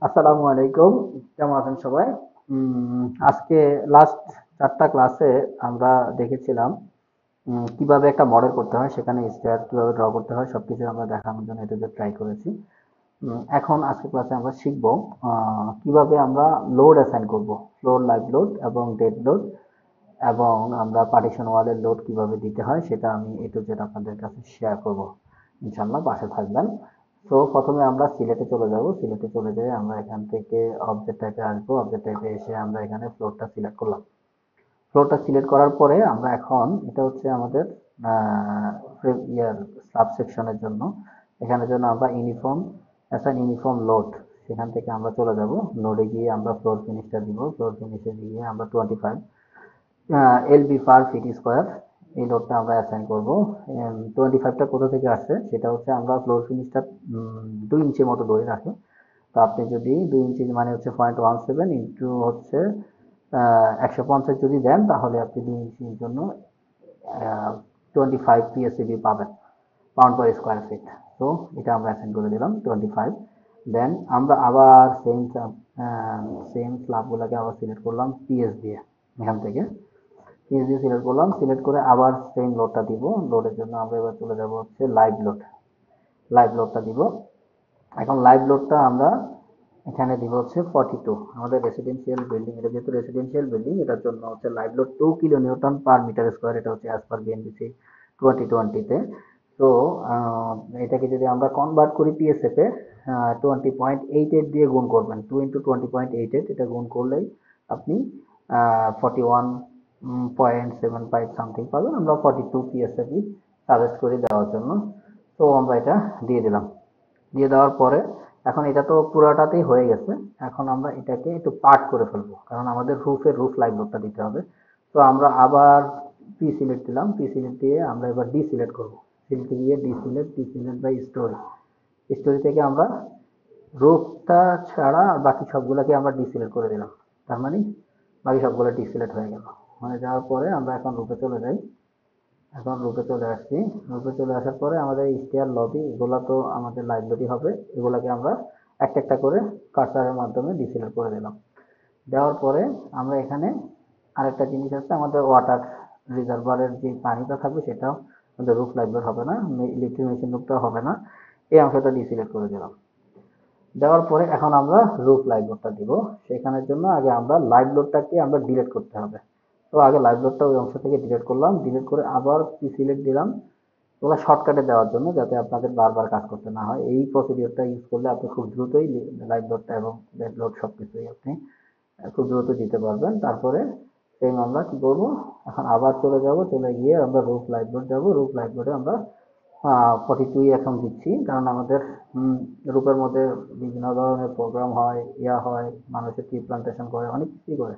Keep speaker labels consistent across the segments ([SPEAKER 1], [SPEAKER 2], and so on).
[SPEAKER 1] আসসালামু আলাইকুম। কেমন আছেন সবাই? আজকে লাস্ট ৪টা ক্লাসে আমরা দেখেছিলাম কিভাবে একটা মডেল করতে হয়, সেখানে স্টার কিভাবে ড্র করতে হয় সবকিছু আমরা দেখানোর জন্য এটাতে ট্রাই করেছি। এখন আজকে ক্লাসে আমরা শিখব কিভাবে আমরা লোড অ্যাসাইন করব, ফ্লোর লাইভ লোড এবং ডেড লোড, এবং আমরা পার্টিশন ওয়ালের লোড কিভাবে দিতে হয় সেটা আমি এ টু জেড আপনাদের কাছে শেয়ার করব। ইনশাল্লাহ পাশে থাকবেন। তো প্রথমে আমরা সিলেটে চলে যাব। সিলেটে চলে যেয়ে আমরা এখান থেকে অবজেক্ট টাইপে আসবো। অবজেক্ট টাইপে এসে আমরা এখানে ফ্লোরটা সিলেক্ট করলাম। ফ্লোরটা সিলেক্ট করার পরে আমরা এখন এটা হচ্ছে আমাদের ইয়ার সাবসেকশনের জন্য। এখানের জন্য আমরা ইউনিফর্ম অ্যাসাইন ইউনিফর্ম লোড, সেখান থেকে আমরা চলে যাব। লোডে গিয়ে আমরা ফ্লোর ফিনিশটা দিব। ফ্লোর ফিনিশে গিয়ে আমরা 25 এলবি পার ফিট স্কোয়ার এই লোডটা আমরা অ্যাসাইন করব। 25টা কোথা থেকে আসছে সেটা হচ্ছে আমরা ফ্লোর ফিনিশটা 2 ইঞ্চি মতো ধরে রাখি। তো আপনি যদি 2 ইঞ্চি মানে হচ্ছে 0.17 ইন্টু হচ্ছে 150 যদি দেন, তাহলে আপনি 2 ইঞ্চির জন্য 25 পিএসিবি পাবেন, পাউন্ড পার স্কোয়ার ফিট। তো এটা আমরা অ্যাসাইন করে দিলাম 25। দেন আমরা আবার সেম স্ল্যাবগুলোকে আবার সিলেক্ট করলাম পিএস দিয়ে। এখান থেকে পিএস দিয়ে সিলেক্ট করলাম, সিলেক্ট করে আবার সেম লোডটা দিব। লোডের জন্য আমরা এবার চলে যাব হচ্ছে লাইভ লোড। লাইভ লোডটা দিব। এখন লাইভ লোডটা আমরা এখানে দিব হচ্ছে 42। আমাদের রেসিডেন্সিয়াল বিল্ডিং, এটা যেহেতু রেসিডেন্সিয়াল বিল্ডিং, এটার জন্য হচ্ছে live load 2 kilo newton per metre square. এটা হচ্ছে অ্যাজ পার বিএনবিসি 2020-তে। তো এটাকে যদি আমরা কনভার্ট করি পিএসএফ এ, 20.88 দিয়ে গুণ করবেন। 2 × 20.88 এটা গুণ করলেই আপনি 41.75 সামথিং পাবেন। আমরা 42 পিএসএফই সাজেস্ট করি দেওয়ার জন্য। তো আমরা এটা দিয়ে দিলাম। দিয়ে দেওয়ার পরে এখন এটা তো পুরাটাতেই হয়ে গেছে। এখন আমরা এটাকে একটু পার্ট করে ফেলবো, কারণ আমাদের রুফ লাইভ লোডটা দিতে হবে। তো আমরা আবার পি সিলেক্ট দিলাম। পি সিলেক্ট দিয়ে আমরা এবার ডি সিলেক্ট করবো। সিলেক্টে গিয়ে D select by story. Story থেকে আমরা রুফটা ছাড়া বাকি সবগুলোকে আমরা ডি সিলেক্ট করে দিলাম। তার মানে বাকি সবগুলো ডি সিলেক্ট হয়ে গেল। হয়ে যাওয়ার পরে আমরা এখন রুফে চলে যাই। এখন রুপে চলে আসছি। রুপে চলে আসার পরে আমাদের স্টেয়ার লবি এগুলা তো আমাদের লাইব্রেরি হবে। এগুলাকে আমরা একটা একটা করে কার্সারের মাধ্যমে ডিসিলেক্ট করে দিলাম। দেওয়ার পরে আমরা এখানে আরেকটা জিনিস আছে, আমাদের ওয়াটার রিজার্ভারের যে পানিটা থাকবে সেটাও আমাদের রুফ লাইব্রেরি হবে না, ইলেকট্রিক মেশিন রুফটা হবে না। এই অংশটা ডিসিলেক্ট করে দিলাম। দেওয়ার পরে এখন আমরা রুফ লাইভ লোডটা দিব। সেখানের জন্য আগে আমরা লাইভ লোডটাকে আমরা ডিলিট করতে হবে। তো আগে লাইভ লোডটা ওই অংশ থেকে ডিলিট করলাম। ডিলিট করে আবার পি সিলেক্ট দিলাম। ওগুলো শর্টকাটে দেওয়ার জন্য, যাতে আপনাদের বারবার কাজ করতে না হয়। এই প্রসিডিওরটা ইউজ করলে আপনি খুব দ্রুতই লাইভ লোডটা এবং ডেড লোড সবকিছুই আপনি খুব দ্রুত দিতে পারবেন। তারপরে সেম আমরা কি করব, এখন আবার চলে যাব। চলে গিয়ে আমরা রুফ লাইভ লোড যাব। রুফ লাইভ লোডে আমরা 42 এখন দিচ্ছি, কারণ আমাদের রূপের মধ্যে বিভিন্ন ধরনের প্রোগ্রাম হয়, হয়, মানুষের ট্রি প্লান্টেশন করে, অনেক কিছুই করে।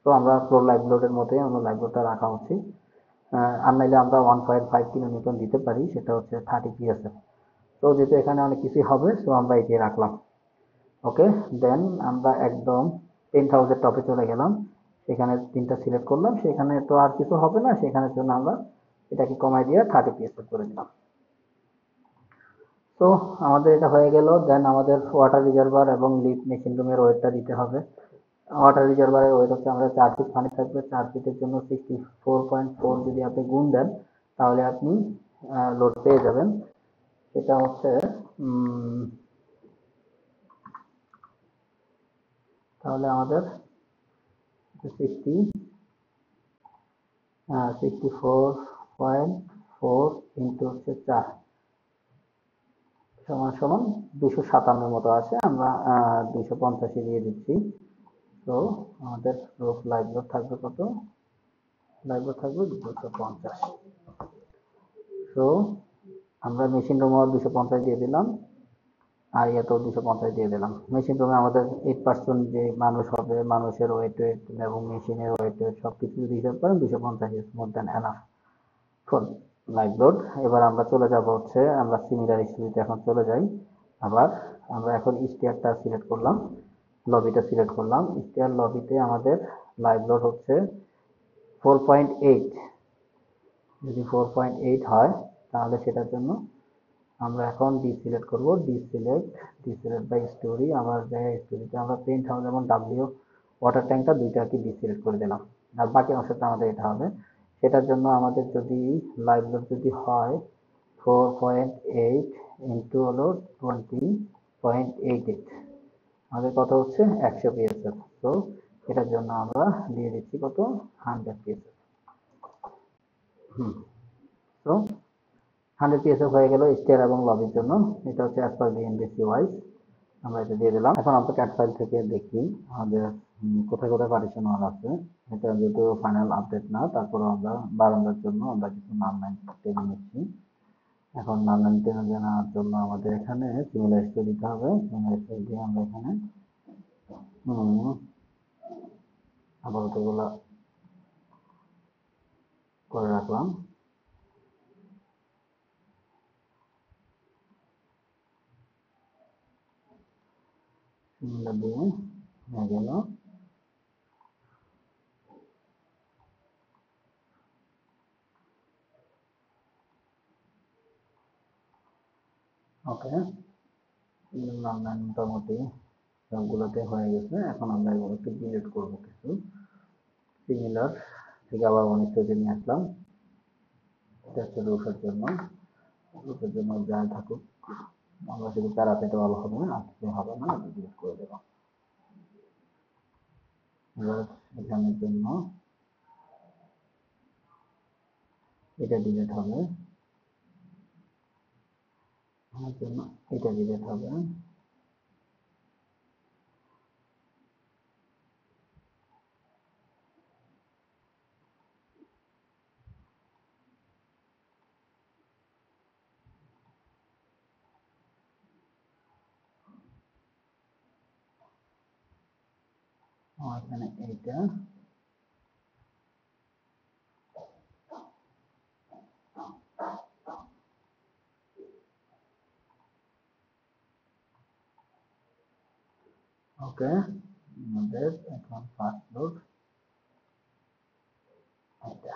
[SPEAKER 1] তো আমরা ফ্লোর লাইভ লোডের মধ্যে আমরা লাইভ লোডটা রাখা উচিত। আর নাইলে আমরা 1.5 কিলো নিউটন দিতে পারি, সেটা হচ্ছে 30 পিএসএফ। তো যেহেতু এখানে অনেক কিছুই হবে, তো আমরা এটি রাখলাম। ওকে। দেন আমরা একদম 10,000 টপে চলে গেলাম। সেখানে তিনটা সিলেক্ট করলাম। সেখানে তো আর কিছু হবে না, সেখানের জন্য আমরা এটাকে কমাই দিয়ে 30 পিএসএফ করে দিলাম। তো আমাদের এটা হয়ে গেল। দেন আমাদের ওয়াটার রিজার্ভার এবং লিফট মেশিন রুমের ওয়েটটা দিতে হবে। ওয়াটার রিজার্ভারের ওয়েট হচ্ছে, আমরা 4 ফিট পানি থাকবে, 4 ফিটের জন্য 64.4 যদি আপনি গুণ দেন, তাহলে আপনি লোড পেয়ে যাবেন। সেটা হচ্ছে তাহলে আমাদের 64.4 ইন্টু হচ্ছে 4 সমান সমান 257 মতো আছে। আমরা 250 দিয়ে দিচ্ছি। তো আমাদের রোপ লাইভ লোড থাকবে কত? লাইভ লোড থাকবে 250। তো আমরা মেশিন রুমও 250 দিয়ে দিলাম, আর ইয়েতেও 250 দিয়ে দিলাম। মেশিন রুমে আমাদের 8% যে মানুষ হবে, মানুষের ওয়েট এবং মেশিনের ওয়েট সব কিছু যদি হিসাব করেন, 250 is more than enough for live load. এবার আমরা চলে যাব হচ্ছে, আমরা সিমিলার স্টোরিতে এখন চলে যাই। আবার আমরা এখন স্টেয়ারটা সিলেক্ট করলাম, লবিটা সিলেক্ট করলাম। স্টেয়ার লবিতে আমাদের লাইভ লোড হচ্ছে 4.8। যদি 4.8 হয়, তাহলে সেটার জন্য আমরা এখন ডিসিলেক্ট করব, ডিসিলেক্ট বাই স্টোরি। আমার জায়গায় স্টোরিতে আমরা পেন্ট হাউস এবং ডাব্লিউ ওয়াটার ট্যাঙ্কটা দুইটা আর কি ডিসিলেক্ট করে দিলাম, আর বাকি অংশটা আমাদের এটা হবে। সেটার জন্য আমাদের যদি লাইভ লোড যদি হয় 4.8 ইন্টু হলো 20.88, আমাদের কত হচ্ছে 100 পিএসএফ। তো এটার জন্য আমরা দিয়ে দিচ্ছি কত 100 পিএসএফ। তো 100 পিএসএফ হয়ে গেল স্টেয়ার এবং লবির জন্য। এটা হচ্ছে অ্যাজ পার বিএনবিসি ওয়াইজ আমরা এটা দিয়ে দিলাম। এখন আমরা ক্যাট ফাইল থেকে দেখি আমাদের কোথায় কোথায় পার্টিশন ওয়াল আছে। এটা যেহেতু ফাইনাল আপডেট না, তারপরে আমরা বারান্দার জন্য আমরা কিছু নাম লাইন টেনে নিচ্ছি। এখন নাম লাইন টেনে নেওয়ার জন্য আমাদের এখানে সিমিলার স্টোরি দিতে হবে। সিমিলার স্টোরি দিয়ে আমরা এখানে আপাতত এগুলো করে রাখলাম। সিমিলার দিয়ে হয়ে গেল। ওকে, নাম লাইন মোটামুটি সবগুলোতে হয়ে গেছে। এখন আমরা এগুলো একটু ডিলিট করবো কিছু। সিমিলার থেকে আবার অনেক স্টোরি নিয়ে আসলাম। এটা হচ্ছে রুফের জন্য যা থাকুক, আমরা শুধু প্যারাপেটে ভালো হবে না, আজকে হবে না, ডিলিট করে দেব। এবার এখানের জন্য এটা ডিলিট হবে, আমার জন্য এটা ডিলিট হবে। এখানে এইটা ওকে। আমাদের এখন ফার্স্ট লোড এটা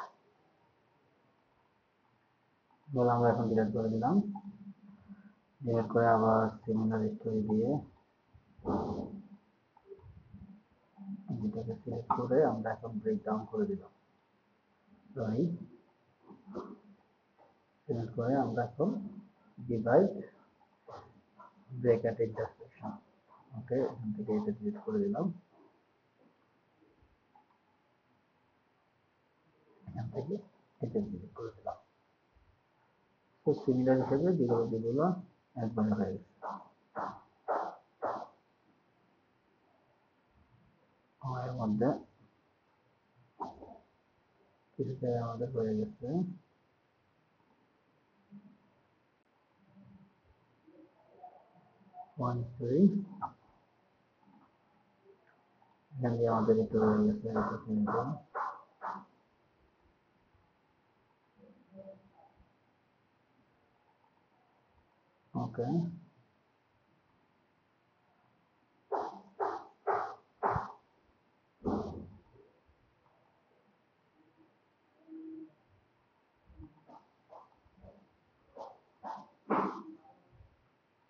[SPEAKER 1] বলে আমরা এখন ডিলিট করে দিলাম। ডিলিট করে আবার সিমিলার স্টোরি দিয়ে এটাকে সিলেক্ট করে আমরা এখন ব্রেকডাউন করে দিলাম। সরি, সিলেক্ট করে আমরা এখন ডিভাইড ব্র্যাকেট ইন্টারসেকশন। ওকে, এখান থেকে এটা ডিলিট করে দিলাম। এখান থেকে এটা ডিলিট করে দিলাম। তো সিমিলার হিসেবে যেগুলো একবারে হয়ে গেছে। এর মধ্যে কিছু জায়গায় আমাদের হয়ে গেছে। ওয়ান থ্রি এখান দিয়ে আমাদের একটু হয়ে গেছে। ওকে,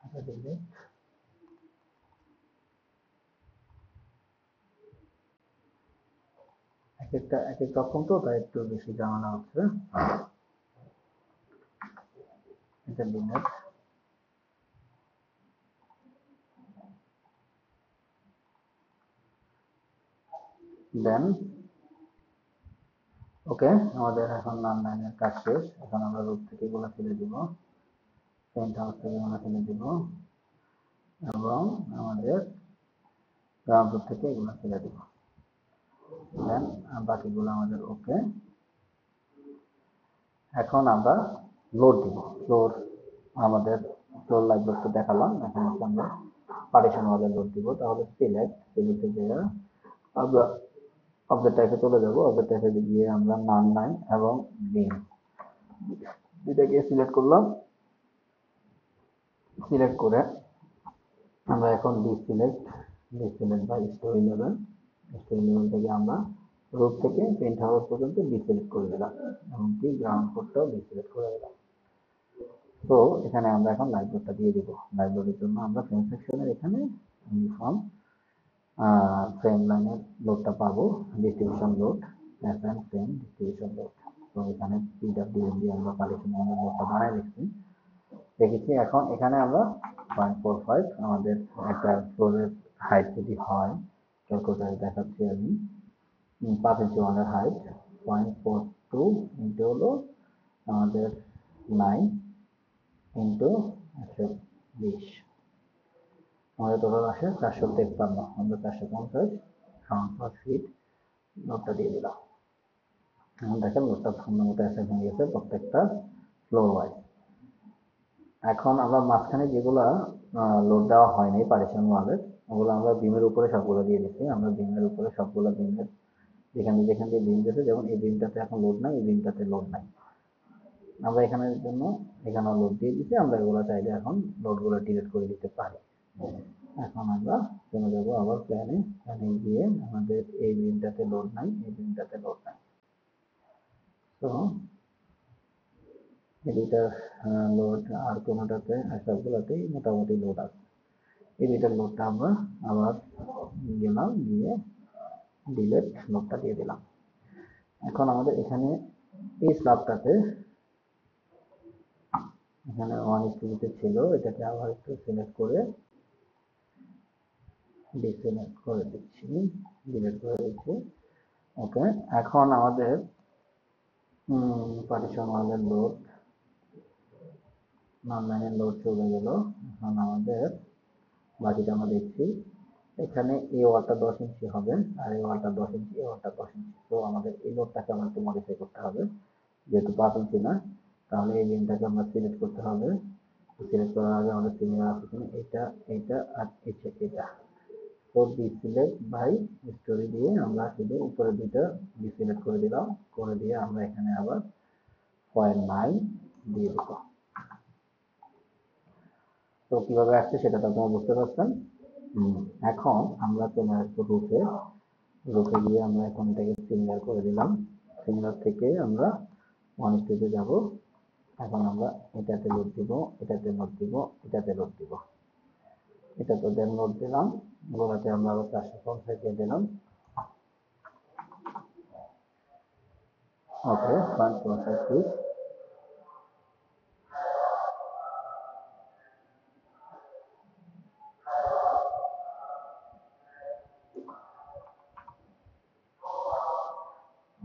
[SPEAKER 1] আচ্ছা দিলে এক একটা অপশন তো তাই একটু বেশি ঝামেলা হচ্ছে। এটা ডিলিট দেন ওকে। আমাদের এখন নাম লাইনের কাজ শেষ। এখন আমরা রুট থেকে এগুলো ফেলে দিব, পেন্ট হাউস থেকে এগুলো ফেলে দিব এবং আমাদের গ্রাউন্ড ফ্লোর থেকে এগুলো ফেলে দিব। দেন বাকিগুলো আমাদের ওকে। এখন আমরা লোড দিব ফ্লোর। আমাদের ফ্লোর লাইভ লোড তো দেখালাম, এখন আমরা পার্টিশন ওয়ালে লোড দিব। তাহলে সিলেক্টে গিয়ে আমরা অবজেক্ট টাইপে চলে যাব। অবজেক্ট টাইপে গিয়ে আমরা নাম লাইন এবং বিম দুইটাকে সিলেক্ট করলাম। সিলেক্ট করে আমরা এখন ডিসিলেক্ট বাই স্টোরি লেভেল থেকে আমরা রুট থেকে পেন্ট হাউস পর্যন্ত ডিসিলেক্ট করে দিলাম, এমনকি গ্রাউন্ড ফ্লোরটাও ডিসিলেক্ট করে দিলাম। তো এখানে আমরা এখন লাইভ লোডটা দিয়ে দিব। লাইভ লোডের জন্য আমরা ফ্রেম সেকশনের এখানে ইউনিফর্ম ফ্রেম লাইনের লোডটা পাবো, distribution load, assign frame distribution load. তো এখানে পিডব্লিউএম দিয়ে আমরা পার্টিশন লাইনের লোডটা বানাই রেখেছি। এখন এখানে আমরা 0.45 আমাদের একটা ফ্লোরের হাইট যদি হয়, ক্যালকুলেটারে দেখাচ্ছি আমি, 5 ইঞ্চি ওয়ালের হাইট 0.42 ইন্টু হলো আমাদের 9 ইন্টু 120, আমাদের টোটাল আসে 453। আমরা 450 সাউন্ড পার ফিট নোটটা দিয়ে দিলাম। এখন দেখেন নোটটা সুন্দর মতো অ্যাসাইন হয়ে গেছে প্রত্যেকটা ফ্লোর ওয়াইজ। এখন আমরা মাঝখানে যেগুলা লোড দেওয়া হয়নি পার্টিশন ওয়ালের, ওগুলো আমরা বিমের উপরে সবগুলো দিয়ে দিচ্ছি। আমরা বিমের উপরে সবগুলো বিমের যেখানে যেখান দিয়ে বিম গেছে, যেমন এই বিমটাতে এখন লোড নাই, এই বিমটাতে লোড নাই, আমরা এখানের জন্য এখানেও লোড দিয়ে দিচ্ছি। আমরা এগুলো চাইলে এখন লোডগুলো ডিলিট করে দিতে পারি। এখন আমরা চলে যাব আবার প্ল্যানে, প্ল্যানে গিয়ে আমাদের এই বিমটাতে লোড নাই, এই বিমটাতে লোড নাই। তো এডিটার লোড আর কোনোটাতে সবগুলোতেই মোটামুটি লোড আছে। এডিটার লোডটা আমরা আবার গেলাম, গিয়ে ডিলেট লোডটা দিয়ে দিলাম। এখন আমাদের এখানে এই স্ল্যাবটাতে এখানে 1:2 ছিল, এটাকে আবার একটু সিলেক্ট করে ডিসিলেক্ট করে দিচ্ছি, ডিলিট করে দিচ্ছি। ওকে, এখন আমাদের পার্টিশন ওয়ালের লোড, নন লাইনের লোড চলে গেল। এখন আমাদের বাকিটা আমরা দেখছি। এখানে এই ওয়ালটা 10 ইঞ্চি হবে, আর এই ওয়ালটা 10 ইঞ্চি, এই ওয়ালটা 10 ইঞ্চি। তো আমাদের এই লোডটাকে আমরা একটু মডিফাই করতে হবে, যেহেতু 5 ইঞ্চি না। তাহলে এই বিমটাকে আমরা সিলেক্ট করতে হবে। সিলেক্ট করার আগে আমাদের সিনিয়র আছে কিনা, এটা এটা আর এটা। তো ডিসিলেক্ট বাই স্টোরি দিয়ে আমরা শুধু উপরে দুইটা ডিসিলেক্ট করে দিলাম, করে দিয়ে আমরা এখানে আবার 0.9 দিয়ে দেব। তো কিভাবে আসছে সেটা তো আপনারা বুঝতে পারছেন। এখন আমরা চলে আসবো রুফে। রুফে গিয়ে আমরা এখন এটাকে সিমিলার করে দিলাম। সিমিলার থেকে আমরা 1:2 যাব। এখন আমরা এটাতে লোড দিব, এটাতে লোড দিব, এটাতে লোড দিব। এটাতে দেন লোড দিলাম, গোড়াতে আমরা আবার 450 দিয়ে দিলাম। ওকে, 0.45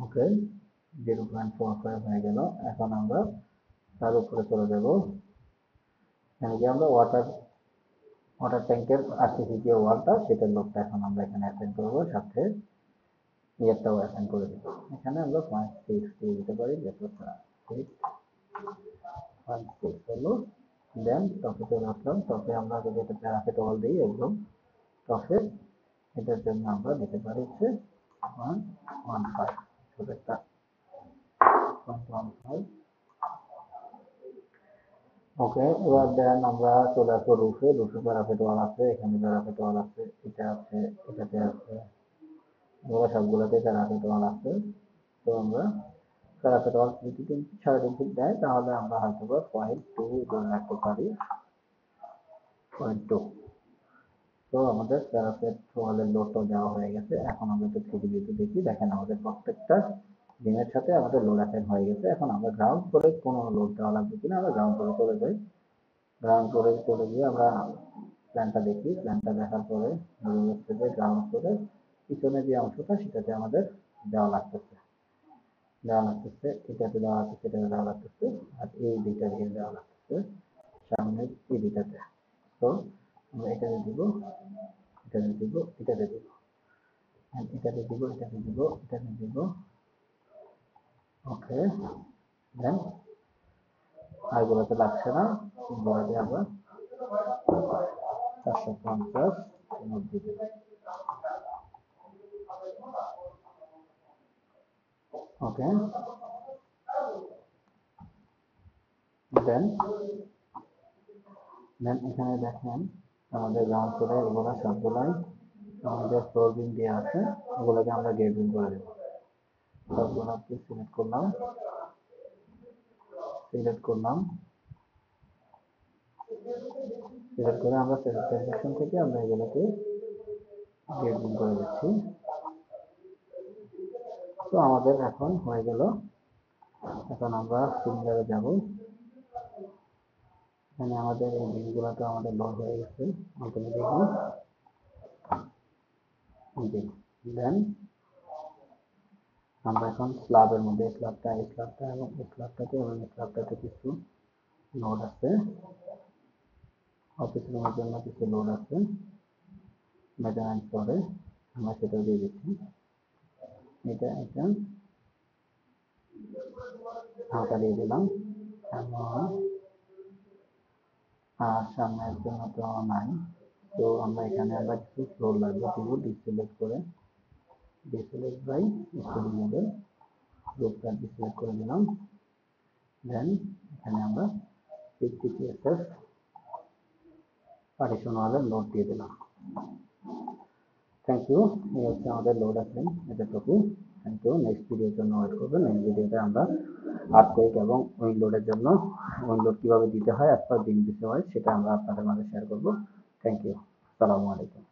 [SPEAKER 1] ওকে, 0.45 হয়ে গেল। এখন আমরা তার উপরে চলে যাব। এখানে গিয়ে আমরা ওয়াটার ট্যাঙ্কের আরসিসি যে ওয়ালটা, সেটার লোডটা এখন আমরা এখানে অ্যাসাইন করবো, সাথে ইয়ারটাও অ্যাসাইন করে দিব। এখানে আমরা 0.6 দিয়ে দিতে পারি, যেহেতু 0.6 হলো। দেন টপে চলে আসলাম। টপে আমরা যদি এটা প্যারাফিট ওয়াল দিই একদম টপে, এটার জন্য আমরা দিতে পারি হচ্ছে 1.15, ছোট একটা 1.15। ওকে, এবার দেন আমরা চলে আসবো রুফে। রুফে প্যারাফিট ওয়াল আছে, এখানে প্যারাফিট ওয়াল আছে, এটা আছে, এটাতে আছে, এগুলো সবগুলোতে প্যারাফিট ওয়াল আছে। তো আমরা প্যারাফিট ওয়াল যদি 3.5 দেয়, তাহলে আমরা হয়তো 0.2 ধরে রাখতে পারি, 0.2। তো আমাদের প্যারাফিট ওয়ালের লোডটা দেওয়া হয়ে গেছে। এখন আমরা একটু 3D ভিউতে দেখি। দেখেন আমাদের প্রত্যেকটা বিমের সাথে আমাদের লোড অ্যাসাইন হয়ে গেছে। এখন আমরা গ্রাউন্ড ফ্লোরে কোনো লোড দেওয়া লাগবে কিনা, আমরা গ্রাউন্ড ফ্লোরে চলে যাই। গ্রাউন্ড ফ্লোরে চলে গিয়ে আমরা প্ল্যানটা দেখি। প্ল্যানটা দেখার পরে বোঝা যাচ্ছে যে গ্রাউন্ড ফ্লোরে পিছনে যে অংশটা, সেটাতে আমাদের দেওয়া লাগতেছে, এটাতে দেওয়া লাগতেছে, এটাতে দেওয়া লাগতেছে, আর এই দুইটা দিয়ে দেওয়া লাগতেছে সামনের এই দুইটাতে। তো আমরা এটাতে দিব, এটাতে দিব, এটাতে দিব, এটাতে দিব, এটাতে দিব, এটাতে দিব। ওকে, দেন আর গুলোতে লাগছে না, গুলোতে আমরা 450 নোট দিতে। ওকে, দেন দেন এখানে দেখেন আমাদের গ্রাউন্ড ফ্লোরে এগুলো সবগুলাই আমাদের ফ্লোর বিম দেওয়া আছে, ওগুলোকে আমরা গেট বিম করে দেবো। সবগুলোকে সিলেক্ট করলাম, সিলেক্ট করলাম, সিলেক্ট করে আমরা সেকশন থেকে আমরা এগুলোকে গ্রেডিং করে দিচ্ছি। তো আমাদের এখন হয়ে গেল। এখন আমরা সিলিন্ডারে যাব। এখানে আমাদের এই বিনগুলো তো আমাদের লোড হয়ে গেছে অটোমেটিকলি। দেন আমরা এখন স্ল্যাবের মধ্যে এই স্ল্যাবটা এবং এই স্ল্যাবটাতে কিছু লোড আছে, অফিস রুমের জন্য কিছু লোড আছে মেজারমেন্ট করে আমরা সেটা দিয়ে দিচ্ছি। এটা হালকা দিয়ে দিলাম। এবং সামনের জন্য তো নাই, তো আমরা এখানে কিছু ফ্লোর লাগবে দিব। ডিসিলেক্ট করে ডিসিলেক্ট বাই স্টুডিও মডেল গ্রুপটা ডিসিলেক্ট করে দিলাম। দেন এখানে আমরা 50 পিএসএস পার্টিশন ওয়ালের লোড দিয়ে দিলাম। Thank you. এই হচ্ছে আমাদের লোড আছে এতটুকু। Thank you. নেক্সট ভিডিওর জন্য ওয়েট করবেন। নেক্সট ভিডিওতে আমরা আর্থকোয়েক এবং উইন্ড লোডের জন্য উইন্ড লোড কিভাবে দিতে হয় as per beam DC wise সেটা আমরা আপনাদের মাঝে শেয়ার করব। Thank you. আসসালামু আলাইকুম।